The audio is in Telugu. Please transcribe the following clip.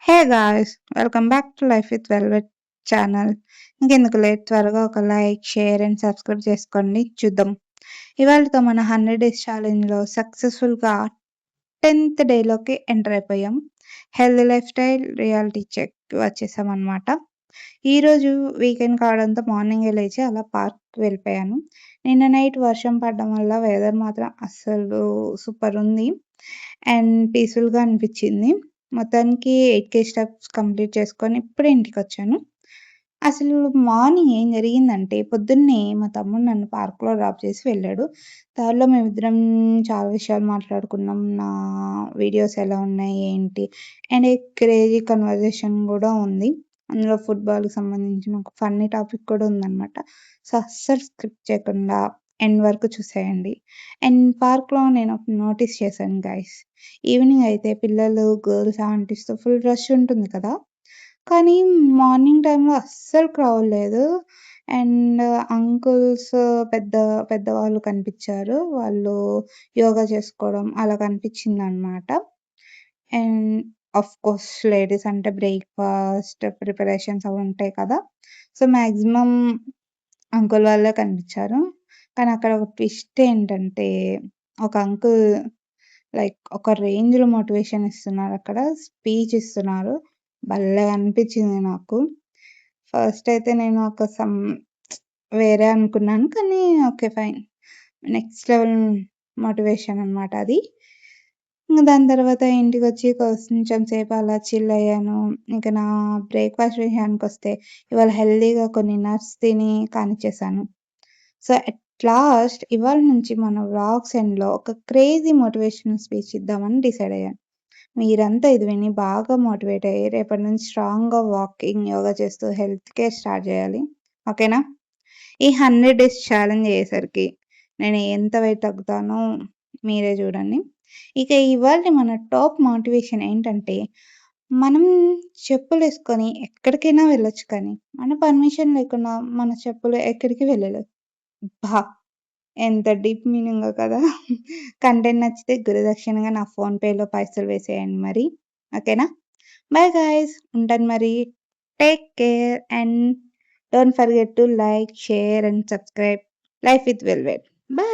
Hey guys! Welcome back to life with velvet channel. ఇంకెందుకు లేట్ త్వరగా ఒక లైక్, షేర్ అండ్ సబ్స్క్రైబ్ చేసుకోండి. చూద్దాం. ఇవాళతో మన 100 డేస్ ఛాలెంజ్‌లో సక్సెస్‌ఫుల్‌గా 10థ్ డేలోకి ఎంటర్ అయిపోయాం. Healthy life style reality check వచ్చేసామన్నమాట. ఈరోజు వీకెండ్ కావడంతో మార్నింగే లేచి అలా పార్క్‌కి వెళ్ళిపోయాను. నిన్న నైట్ వర్షం పడడం వల్ల వెదర్ మాత్రం అస్సలు సూపర్ ఉంది. అండ్ పీస్‌ఫుల్‌గా అనిపించింది. మొత్తానికి 8,000 స్టెప్స్ కంప్లీట్ చేసుకొని ఇప్పుడే ఇంటికొచ్చాను. అసలు మార్నింగ్ ఏం జరిగిందంటే పొద్దున్నే మా తమ్ముడు నన్ను పార్క్‌లో డ్రాప్ చేసి వెళ్ళాడు. దారిలో మేమిద్దరం చాలా విషయాలు మాట్లాడుకున్నాం. నా వీడియోస్ ఎలా ఉన్నాయి, ఏంటి అండ్ క్రేజీ కన్వర్జేషన్ గూడా ఉంది. అందులో ఫుట్‌బాల్‌కి సంబంధించిన ఒక ఫన్నీ టాపిక్ కూడా ఉందనమాట. సో, అస్సలు స్కిప్ చేయకుండా ఎండ్ వరకు చూసేయండి. అండ్ పార్క్‌లో నేనొకటి నోటీస్ చేశాను గైస్. ఈవినింగ్ అయితే పిల్లలు, గర్ల్స్, ఆంటీస్‌తో ఫుల్ రష్ ఉంటుంది కదా! కానీ మార్నింగ్ టైమ్‌లో అస్సలు క్రౌడ్ లేదు. అండ్ అంకుల్స్ పెద్ద పెద్దవాళ్ళు కనిపిచ్చారు. వాళ్ళు యోగా చేసుకోవడం అలా కనిపిచ్చిందనమాట. అండ్ ఆఫ్‌కోర్స్ లేడీస్ అంటే బ్రేక్‌ఫాస్ట్ ప్రిపరేషన్స్ అవి ఉంటాయి కదా! సో, మాక్సిమం అంకుల్ వాళ్ళే కనిపిచ్చారు. కానీ అక్కడ ఒక ట్విస్ట్ ఏంటంటే ఒక అంకుల్ లైక్ ఒక రేంజ్‌లో మోటివేషన్ ఇస్తున్నారక్కడ. స్పీచ్ ఇస్తున్నారు. భలే అనిపించింది నాకు. ఫస్ట్ అయితే నేను ఒక వేరే అనుకున్నాను. కానీ okay. Fine. Next level motivation అనమాట అది. ఇంక దాని తర్వాత ఇంటికొచ్చి కొంచెం సేపు అలా చిల్ అయ్యాను. ఇంక నా బ్రేక్‌ఫాస్ట్ విషయానికొస్తే ఇవాళ హెల్తీగా కొన్ని నట్స్ తిని కానిచ్చేసాను. సో, అట్ లాస్ట్ ఇవాళ నుంచి మన వ్లాగ్స్ ఎండ్‌లో ఒక క్రేజీ మోటివేషనల్ స్పీచ్ ఇద్దామని డిసైడ్ అయ్యాను. మీరంతా ఇది విని బాగా మోటివేట్ అయ్యి రేపటి నుంచి స్ట్రాంగ్‌గా వాకింగ్, యోగా చేస్తూ హెల్త్ కేర్ స్టార్ట్ చేయాలి. ఓకేనా? ఈ 100 డేస్ ఛాలెంజ్ అయ్యేసరికి నేను ఎంత వెయిట్ తగ్గుతానో మీరే చూడండి. ఇక ఇవాల్టి మన టాప్ మోటివేషన్ ఏంటంటే, మనం చెప్పులేసుకొని ఎక్కడికైనా వెళ్ళొచ్చు కానీ, మన పర్మిషన్ లేకుండా మన చెప్పులు ఎక్కడికి వెళ్ళలేవు. అబ్బా! ఎంత డీప్ మీనింగో కదా! కంటెంట్ నచ్చితే గురుదక్షిణగా నా ఫోన్‌పేలో పైసలు వేసేయండి మరి. ఓకేనా? Bye guys. ఉంటాను మరి. Take care and don't forget to like, share and subscribe life with velvet. By.